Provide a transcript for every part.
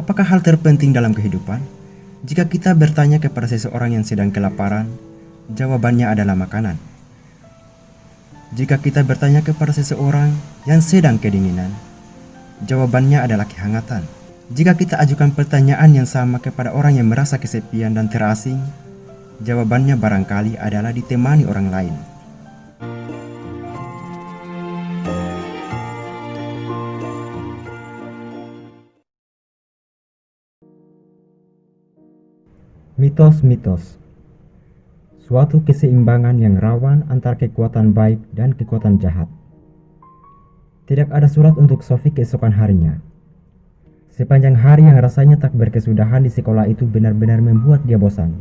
Apakah hal terpenting dalam kehidupan? Jika kita bertanya kepada seseorang yang sedang kelaparan, jawabannya adalah makanan. Jika kita bertanya kepada seseorang yang sedang kedinginan, jawabannya adalah kehangatan. Jika kita ajukan pertanyaan yang sama kepada orang yang merasa kesepian dan terasing, jawabannya barangkali adalah ditemani orang lain. Mitos-mitos, suatu keseimbangan yang rawan antara kekuatan baik dan kekuatan jahat. Tidak ada surat untuk Sophie keesokan harinya. Sepanjang hari yang rasanya tak berkesudahan di sekolah itu benar-benar membuat dia bosan.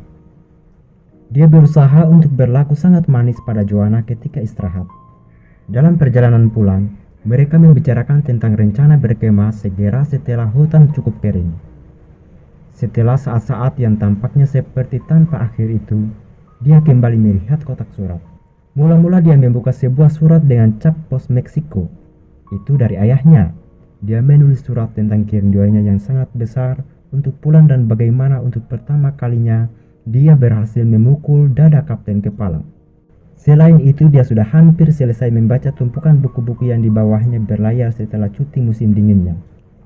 Dia berusaha untuk berlaku sangat manis pada Joanna ketika istirahat. Dalam perjalanan pulang, mereka membicarakan tentang rencana berkemah segera setelah hutan cukup kering. Setelah saat-saat yang tampaknya seperti tanpa akhir itu, dia kembali melihat kotak surat. Mula-mula dia membuka sebuah surat dengan cap pos Meksiko. Itu dari ayahnya. Dia menulis surat tentang kerinduannya yang sangat besar untuk pulang dan bagaimana untuk pertama kalinya dia berhasil memukul dada kapten kepala. Selain itu, dia sudah hampir selesai membaca tumpukan buku-buku yang di bawahnya berlayar setelah cuti musim dinginnya.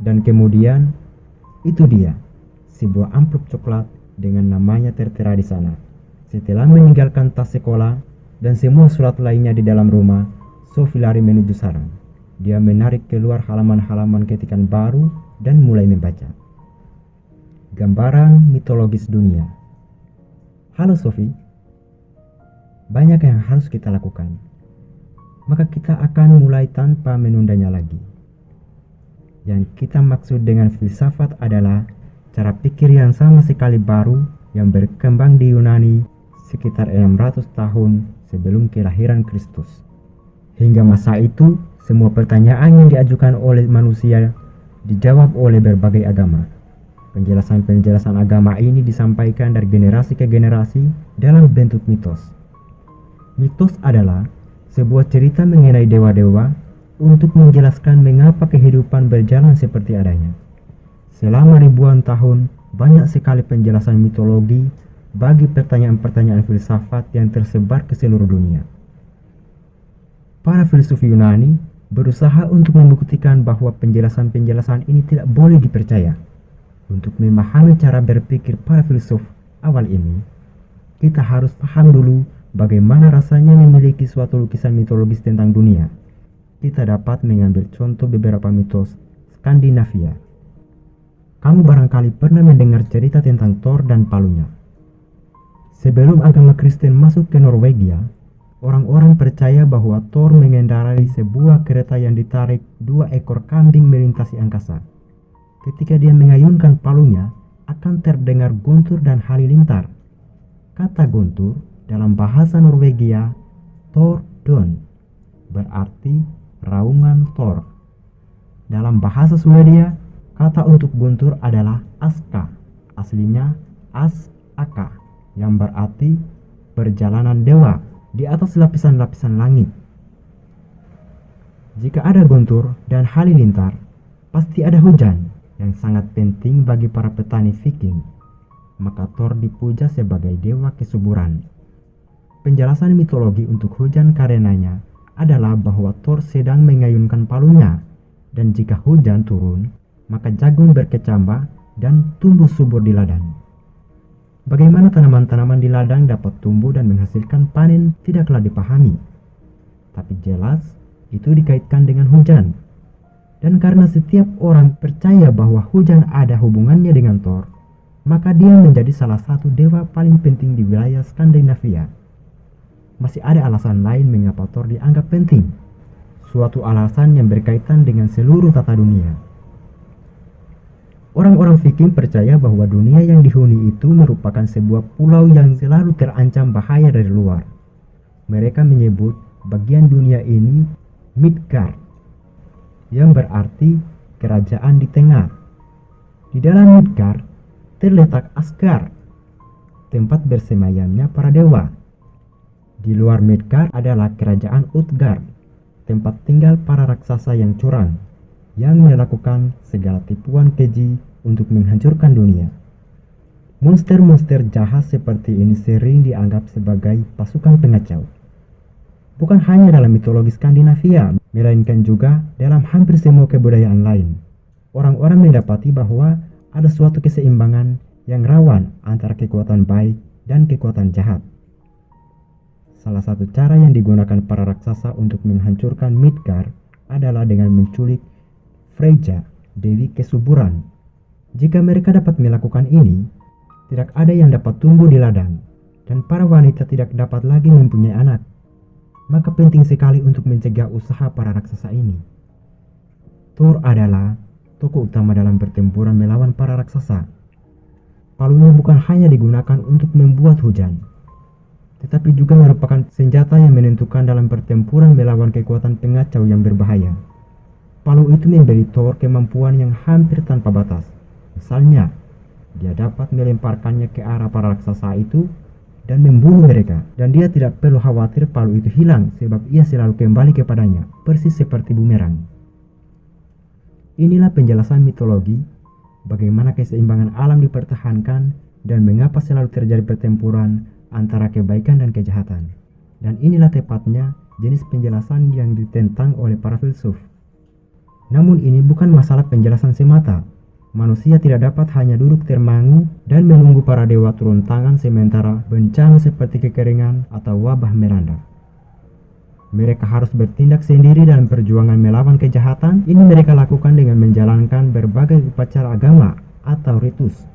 Dan kemudian, itu dia, sebuah amplop coklat dengan namanya tertera di sana. Setelah meninggalkan tas sekolah dan semua surat lainnya di dalam rumah, Sophie lari menuju sarang. Dia menarik keluar halaman-halaman ketikan baru dan mulai membaca. Gambaran mitologis dunia. Halo Sophie, banyak yang harus kita lakukan. Maka kita akan mulai tanpa menundanya lagi. Yang kita maksud dengan filsafat adalah cara pikir yang sama sekali baru yang berkembang di Yunani sekitar 600 tahun sebelum kelahiran Kristus. Hingga masa itu, semua pertanyaan yang diajukan oleh manusia dijawab oleh berbagai agama. Penjelasan-penjelasan agama ini disampaikan dari generasi ke generasi dalam bentuk mitos. Mitos adalah sebuah cerita mengenai dewa-dewa untuk menjelaskan mengapa kehidupan berjalan seperti adanya. Selama ribuan tahun, banyak sekali penjelasan mitologi bagi pertanyaan-pertanyaan filsafat yang tersebar ke seluruh dunia. Para filsuf Yunani berusaha untuk membuktikan bahwa penjelasan-penjelasan ini tidak boleh dipercaya. Untuk memahami cara berpikir para filsuf awal ini, kita harus paham dulu bagaimana rasanya memiliki suatu lukisan mitologis tentang dunia. Kita dapat mengambil contoh beberapa mitos Skandinavia. Kamu barangkali pernah mendengar cerita tentang Thor dan palunya. Sebelum agama Kristen masuk ke Norwegia, orang-orang percaya bahwa Thor mengendarai sebuah kereta yang ditarik 2 ekor kambing melintasi angkasa. Ketika dia mengayunkan palunya, akan terdengar guntur dan halilintar. Kata guntur dalam bahasa Norwegia, Thordon, berarti raungan Thor. Dalam bahasa Swedia, kata untuk guntur adalah aska, aslinya as-aka, yang berarti perjalanan dewa di atas lapisan-lapisan langit. Jika ada guntur dan halilintar, pasti ada hujan yang sangat penting bagi para petani Viking. Maka Thor dipuja sebagai dewa kesuburan. Penjelasan mitologi untuk hujan karenanya adalah bahwa Thor sedang mengayunkan palunya, dan jika hujan turun, maka jagung berkecambah dan tumbuh subur di ladang. Bagaimana tanaman-tanaman di ladang dapat tumbuh dan menghasilkan panen tidaklah dipahami. Tapi jelas itu dikaitkan dengan hujan. Dan karena setiap orang percaya bahwa hujan ada hubungannya dengan Thor, maka dia menjadi salah satu dewa paling penting di wilayah Skandinavia. Masih ada alasan lain mengapa Thor dianggap penting. Suatu alasan yang berkaitan dengan seluruh tata dunia. Orang-orang Viking percaya bahwa dunia yang dihuni itu merupakan sebuah pulau yang selalu terancam bahaya dari luar. Mereka menyebut bagian dunia ini Midgard, yang berarti kerajaan di tengah. Di dalam Midgard terletak Asgard, tempat bersemayamnya para dewa. Di luar Midgard adalah kerajaan Utgard, tempat tinggal para raksasa yang curang, yang melakukan segala tipuan keji untuk menghancurkan dunia. Monster-monster jahat seperti ini sering dianggap sebagai pasukan pengacau. Bukan hanya dalam mitologi Skandinavia, melainkan juga dalam hampir semua kebudayaan lain. Orang-orang mendapati bahwa ada suatu keseimbangan yang rawan antara kekuatan baik dan kekuatan jahat. Salah satu cara yang digunakan para raksasa untuk menghancurkan Midgard adalah dengan menculik Freyja, Dewi Kesuburan. Jika mereka dapat melakukan ini, tidak ada yang dapat tumbuh di ladang, dan para wanita tidak dapat lagi mempunyai anak. Maka penting sekali untuk mencegah usaha para raksasa ini. Thor adalah tokoh utama dalam pertempuran melawan para raksasa. Palunya bukan hanya digunakan untuk membuat hujan, tetapi juga merupakan senjata yang menentukan dalam pertempuran melawan kekuatan pengacau yang berbahaya. Palu itu memberi Thor kemampuan yang hampir tanpa batas. Misalnya, dia dapat melemparkannya ke arah para raksasa itu dan membunuh mereka. Dan dia tidak perlu khawatir palu itu hilang sebab ia selalu kembali kepadanya, persis seperti bumerang. Inilah penjelasan mitologi bagaimana keseimbangan alam dipertahankan dan mengapa selalu terjadi pertempuran antara kebaikan dan kejahatan. Dan inilah tepatnya jenis penjelasan yang ditentang oleh para filsuf. Namun ini bukan masalah penjelasan semata. Manusia tidak dapat hanya duduk termangu dan menunggu para dewa turun tangan sementara bencana seperti kekeringan atau wabah melanda. Mereka harus bertindak sendiri dalam perjuangan melawan kejahatan. Ini mereka lakukan dengan menjalankan berbagai upacara agama atau ritus.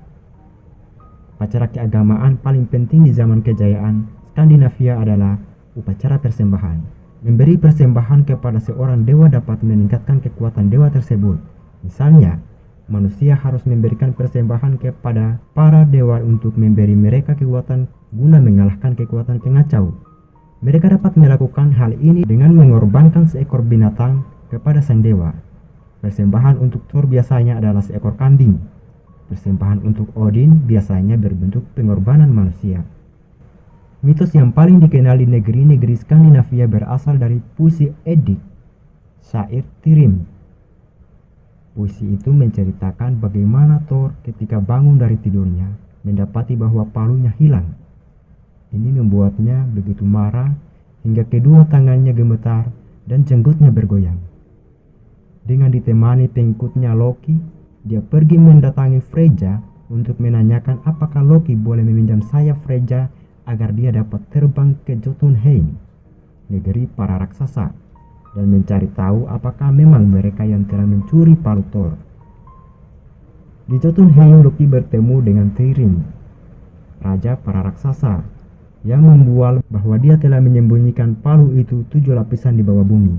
Upacara keagamaan paling penting di zaman kejayaan Skandinavia adalah upacara persembahan. Memberi persembahan kepada seorang dewa dapat meningkatkan kekuatan dewa tersebut. Misalnya, manusia harus memberikan persembahan kepada para dewa untuk memberi mereka kekuatan guna mengalahkan kekuatan pengacau. Mereka dapat melakukan hal ini dengan mengorbankan seekor binatang kepada sang dewa. Persembahan untuk Thor biasanya adalah seekor kambing. Persembahan untuk Odin biasanya berbentuk pengorbanan manusia. Mitos yang paling dikenal di negeri-negeri Skandinavia berasal dari puisi Eddik, syair Thrym. Puisi itu menceritakan bagaimana Thor ketika bangun dari tidurnya mendapati bahwa palunya hilang. Ini membuatnya begitu marah hingga kedua tangannya gemetar dan jenggotnya bergoyang. Dengan ditemani pengikutnya Loki, dia pergi mendatangi Freyja untuk menanyakan apakah Loki boleh meminjam sayap Freyja agar dia dapat terbang ke Jotunheim, negeri para raksasa, dan mencari tahu apakah memang mereka yang telah mencuri palu Thor. Di Jotunheim, Loki bertemu dengan Thrym, raja para raksasa, yang membual bahwa dia telah menyembunyikan palu itu 7 lapisan di bawah bumi.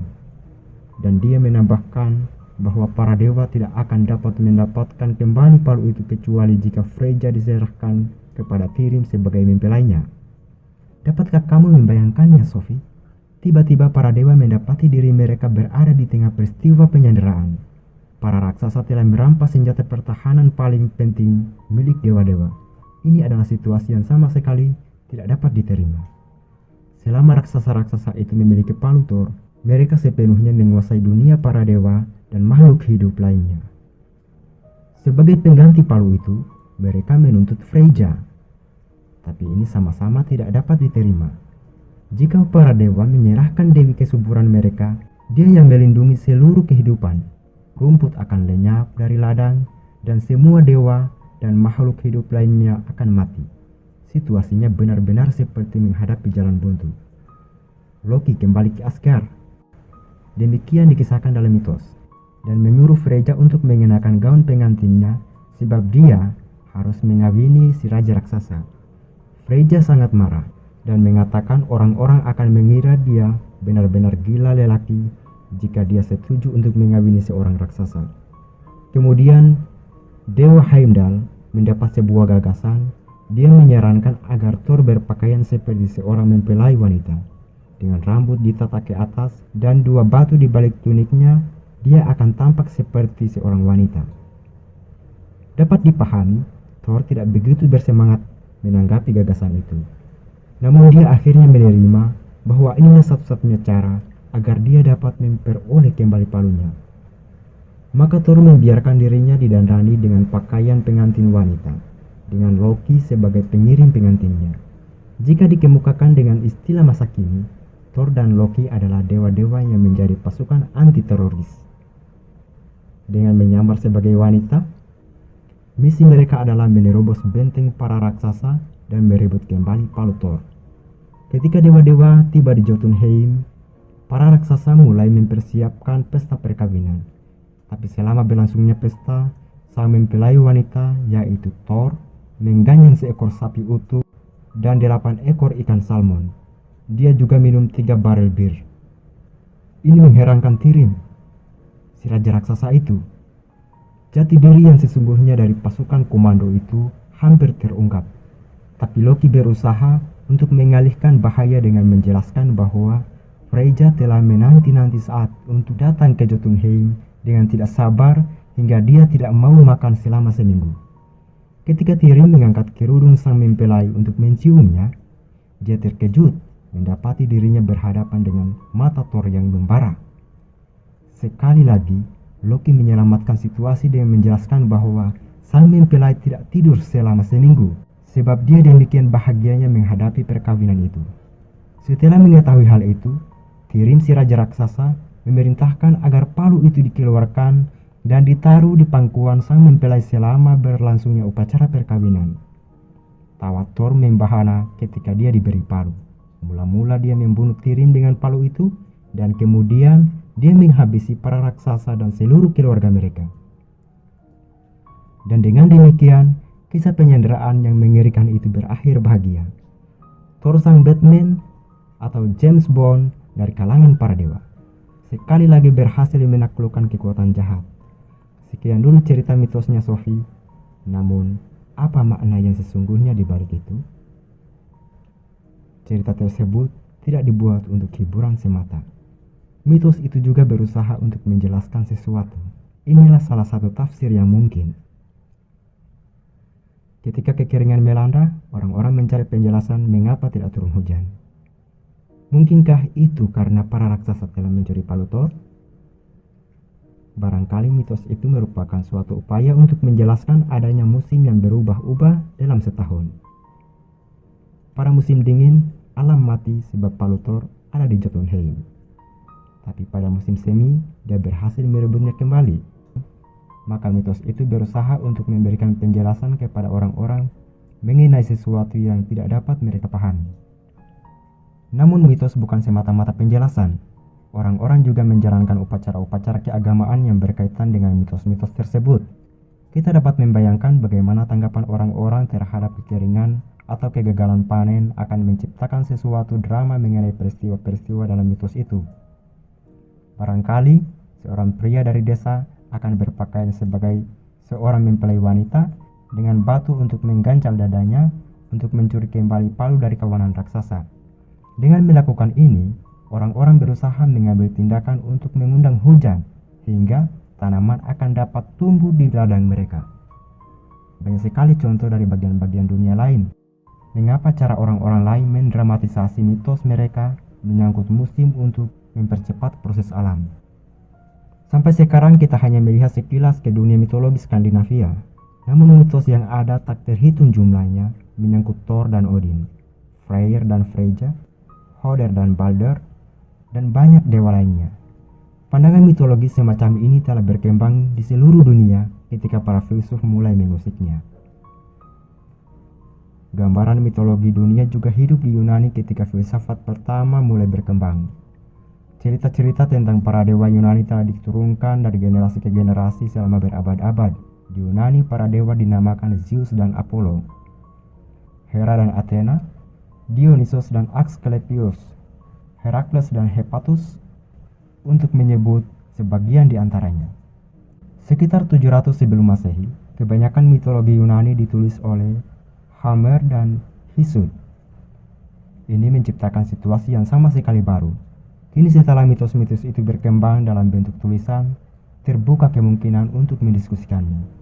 Dan dia menambahkan bahwa para dewa tidak akan dapat mendapatkan kembali palu itu kecuali jika Freyja diserahkan kepada Thrym sebagai mempelainya. Dapatkah kamu membayangkannya, Sophie? Tiba-tiba para dewa mendapati diri mereka berada di tengah peristiwa penyanderaan. Para raksasa telah merampas senjata pertahanan paling penting milik dewa-dewa. Ini adalah situasi yang sama sekali tidak dapat diterima. Selama raksasa-raksasa itu memiliki palu Thor, mereka sepenuhnya menguasai dunia para dewa dan makhluk hidup lainnya. Sebagai pengganti palu itu, mereka menuntut Freyja. Tapi ini sama-sama tidak dapat diterima. Jika para dewa menyerahkan Dewi Kesuburan mereka, dia yang melindungi seluruh kehidupan. Rumput akan lenyap dari ladang, dan semua dewa dan makhluk hidup lainnya akan mati. Situasinya benar-benar seperti menghadapi jalan buntu. Loki kembali ke Asgard. Demikian dikisahkan dalam mitos, dan menyuruh Freyja untuk mengenakan gaun pengantinnya sebab dia harus mengawini si raja raksasa. Freyja sangat marah dan mengatakan orang-orang akan mengira dia benar-benar gila lelaki jika dia setuju untuk mengawini seorang raksasa. Kemudian Dewa Heimdall mendapat sebuah gagasan. Dia menyarankan agar Thor berpakaian seperti seorang mempelai wanita, dengan rambut ditata ke atas dan 2 batu di balik tuniknya. Dia akan tampak seperti seorang wanita. Dapat dipahami, Thor tidak begitu bersemangat menanggapi gagasan itu. Namun dia akhirnya menerima bahwa inilah satu-satunya cara agar dia dapat memperoleh kembali palunya. Maka Thor membiarkan dirinya didandani dengan pakaian pengantin wanita, dengan Loki sebagai pengirim pengantinnya. Jika dikemukakan dengan istilah masa kini, Thor dan Loki adalah dewa-dewa yang menjadi pasukan anti-teroris. Dengan menyamar sebagai wanita, misi mereka adalah menerobos benteng para raksasa dan merebut kembali palu Thor. Ketika dewa-dewa tiba di Jotunheim, para raksasa mulai mempersiapkan pesta perkawinan. Tapi selama berlangsungnya pesta, sang mempelai wanita yaitu Thor mengganyang seekor sapi utuh dan 8 ekor ikan salmon. Dia juga minum 3 barel bir. Ini mengherankan Thrym, si raja raksasa itu. Jati diri yang sesungguhnya dari pasukan komando itu hampir terungkap. Tapi Loki berusaha untuk mengalihkan bahaya dengan menjelaskan bahwa Freyja telah menanti-nanti saat untuk datang ke Jotunheim dengan tidak sabar hingga dia tidak mau makan selama seminggu. Ketika Thrym mengangkat kerudung sang mempelai untuk menciumnya, dia terkejut mendapati dirinya berhadapan dengan mata Thor yang membara. Sekali lagi, Loki menyelamatkan situasi dengan menjelaskan bahwa sang mempelai tidak tidur selama seminggu, sebab dia demikian bahagianya menghadapi perkawinan itu. Setelah mengetahui hal itu, Thrym si raja raksasa memerintahkan agar palu itu dikeluarkan dan ditaruh di pangkuan sang mempelai selama berlangsungnya upacara perkawinan. Tawa Thor membahana ketika dia diberi palu. Mula-mula dia membunuh Thrym dengan palu itu, dan kemudian dia menghabisi para raksasa dan seluruh keluarga mereka. Dan dengan demikian, kisah penyanderaan yang mengerikan itu berakhir bahagia. Thor sang Batman atau James Bond dari kalangan para dewa sekali lagi berhasil menaklukkan kekuatan jahat. Sekian dulu cerita mitosnya Sophie. Namun, apa makna yang sesungguhnya di balik itu? Cerita tersebut tidak dibuat untuk hiburan semata. Mitos itu juga berusaha untuk menjelaskan sesuatu. Inilah salah satu tafsir yang mungkin. Ketika kekeringan melanda, orang-orang mencari penjelasan mengapa tidak turun hujan. Mungkinkah itu karena para raksasa telah mencuri palu Thor? Barangkali mitos itu merupakan suatu upaya untuk menjelaskan adanya musim yang berubah-ubah dalam setahun. Pada musim dingin, alam mati sebab palu Thor ada di Jotunheim. Tapi pada musim semi, dia berhasil merebutnya kembali. Maka mitos itu berusaha untuk memberikan penjelasan kepada orang-orang mengenai sesuatu yang tidak dapat mereka pahami. Namun mitos bukan semata-mata penjelasan. Orang-orang juga menjalankan upacara-upacara keagamaan yang berkaitan dengan mitos-mitos tersebut. Kita dapat membayangkan bagaimana tanggapan orang-orang terhadap kekeringan atau kegagalan panen akan menciptakan sesuatu drama mengenai peristiwa-peristiwa dalam mitos itu. Barangkali seorang pria dari desa akan berpakaian sebagai seorang mempelai wanita dengan batu untuk mengganjal dadanya untuk mencuri kembali palu dari kawanan raksasa. Dengan melakukan ini, orang-orang berusaha mengambil tindakan untuk mengundang hujan hingga tanaman akan dapat tumbuh di ladang mereka. Banyak sekali contoh dari bagian-bagian dunia lain. Mengapa cara orang-orang lain mendramatisasi mitos mereka menyangkut musim untuk mempercepat proses alam? Sampai sekarang kita hanya melihat sekilas ke dunia mitologi Skandinavia. Namun mitos yang ada tak terhitung jumlahnya menyangkut Thor dan Odin, Freyr dan Freyja, Hoder dan Balder, dan banyak dewa lainnya. Pandangan mitologi semacam ini telah berkembang di seluruh dunia ketika para filsuf mulai mengusiknya. Gambaran mitologi dunia juga hidup di Yunani ketika filsafat pertama mulai berkembang. Cerita-cerita tentang para dewa Yunani telah diturunkan dari generasi ke generasi selama berabad-abad. Di Yunani, para dewa dinamakan Zeus dan Apollo, Hera dan Athena, Dionysos dan Asclepius, Herakles dan Hephaestus, untuk menyebut sebagian di antaranya. Sekitar 700 sebelum Masehi, kebanyakan mitologi Yunani ditulis oleh Homer dan Hesiod. Ini menciptakan situasi yang sama sekali baru. Kini setelah mitos-mitos itu berkembang dalam bentuk tulisan, terbuka kemungkinan untuk mendiskusikannya.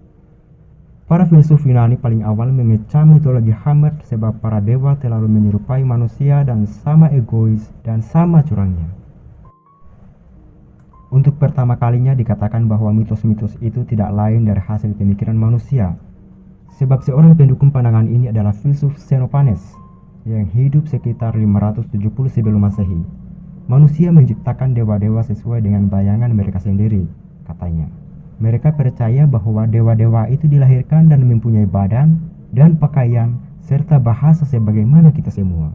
Para filsuf Yunani paling awal mengecam mitologi Homer sebab para dewa terlalu menyerupai manusia dan sama egois dan sama curangnya. Untuk pertama kalinya dikatakan bahwa mitos-mitos itu tidak lain dari hasil pemikiran manusia. Sebab seorang pendukung pandangan ini adalah filsuf Xenophanes yang hidup sekitar 570 sebelum Masehi. Manusia menciptakan dewa-dewa sesuai dengan bayangan mereka sendiri, katanya. Mereka percaya bahwa dewa-dewa itu dilahirkan dan mempunyai badan dan pakaian serta bahasa sebagaimana kita semua.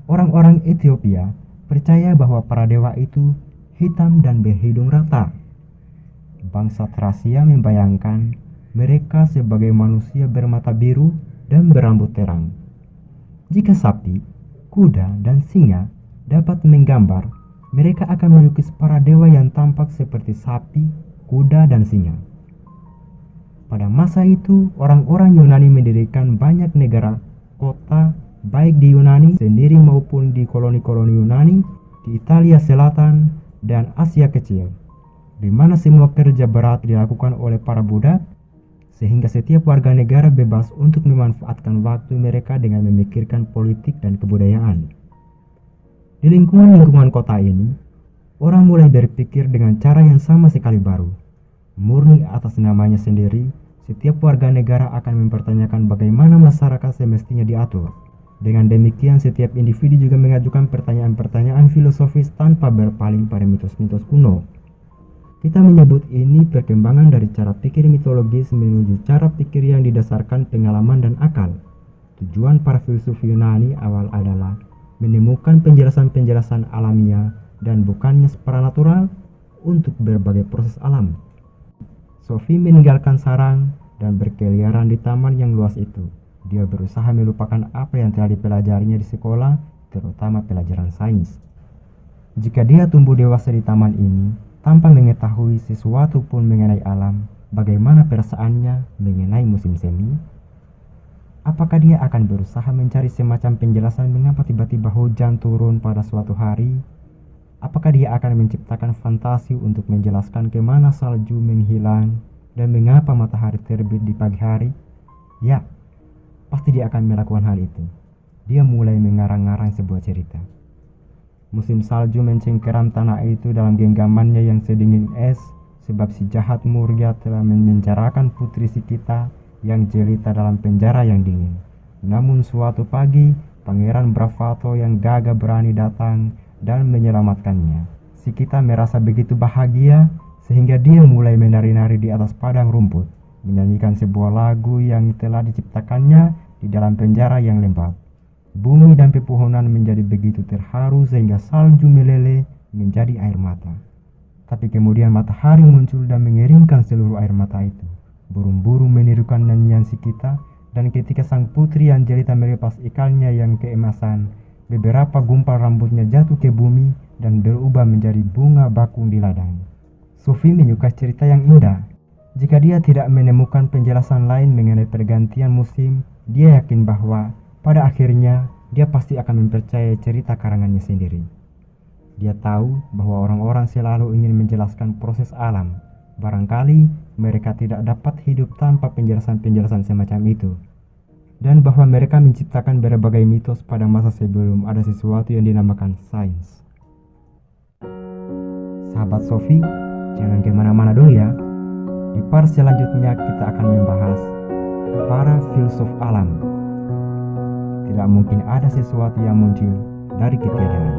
Orang-orang Ethiopia percaya bahwa para dewa itu hitam dan berhidung rata. Bangsa Thracia membayangkan mereka sebagai manusia bermata biru dan berambut terang. Jika sapi, kuda, dan singa dapat menggambar, mereka akan melukis para dewa yang tampak seperti sapi, kuda, dan singa. Pada masa itu, orang-orang Yunani mendirikan banyak negara kota, baik di Yunani sendiri maupun di koloni-koloni Yunani, di Italia Selatan, dan Asia Kecil, di mana semua kerja berat dilakukan oleh para budak, sehingga setiap warga negara bebas untuk memanfaatkan waktu mereka dengan memikirkan politik dan kebudayaan. Di lingkungan-lingkungan kota ini, orang mulai berpikir dengan cara yang sama sekali baru. Murni atas namanya sendiri, setiap warga negara akan mempertanyakan bagaimana masyarakat semestinya diatur. Dengan demikian, setiap individu juga mengajukan pertanyaan-pertanyaan filosofis tanpa berpaling pada mitos-mitos kuno. Kita menyebut ini perkembangan dari cara pikir mitologis menuju cara pikir yang didasarkan pengalaman dan akal. Tujuan para filsuf Yunani awal adalah menemukan penjelasan-penjelasan alamiah dan bukannya supranatural untuk berbagai proses alam. Sophie meninggalkan sarang dan berkeliaran di taman yang luas itu. Dia berusaha melupakan apa yang telah dipelajarinya di sekolah, terutama pelajaran sains. Jika dia tumbuh dewasa di taman ini, tanpa mengetahui sesuatu pun mengenai alam, bagaimana perasaannya mengenai musim semi? Apakah dia akan berusaha mencari semacam penjelasan mengapa tiba-tiba hujan turun pada suatu hari? Apakah dia akan menciptakan fantasi untuk menjelaskan kemana salju menghilang dan mengapa matahari terbit di pagi hari? Ya, pasti dia akan melakukan hal itu. Dia mulai mengarang-arang sebuah cerita. Musim salju mencengkeram tanah itu dalam genggamannya yang sedingin es, sebab si jahat Murgia telah memenjarakan putri si kita yang jelita dalam penjara yang dingin. Namun suatu pagi, Pangeran Bravato yang gagah berani datang dan menyelamatkannya. Si kita merasa begitu bahagia sehingga dia mulai menari-nari di atas padang rumput, menyanyikan sebuah lagu yang telah diciptakannya di dalam penjara yang lembab. Bumi dan pepohonan menjadi begitu terharu sehingga salju meleleh menjadi air mata. Tapi kemudian matahari muncul dan mengeringkan seluruh air mata itu. Burung-burung menirukan nyanyian si kita, dan ketika sang putri yang jelita melepas ikalnya yang keemasan, beberapa gumpal rambutnya jatuh ke bumi dan berubah menjadi bunga bakung di ladang. Sophie menyukai cerita yang indah. Jika dia tidak menemukan penjelasan lain mengenai pergantian musim, dia yakin bahwa pada akhirnya dia pasti akan mempercayai cerita karangannya sendiri. Dia tahu bahwa orang-orang selalu ingin menjelaskan proses alam. Barangkali mereka tidak dapat hidup tanpa penjelasan-penjelasan semacam itu. Dan bahwa mereka menciptakan berbagai mitos pada masa sebelum ada sesuatu yang dinamakan sains. Sahabat Sophie, jangan kemana-mana dulu ya. Di part selanjutnya kita akan membahas para filsuf alam. Tidak mungkin ada sesuatu yang muncul dari ketiadaan.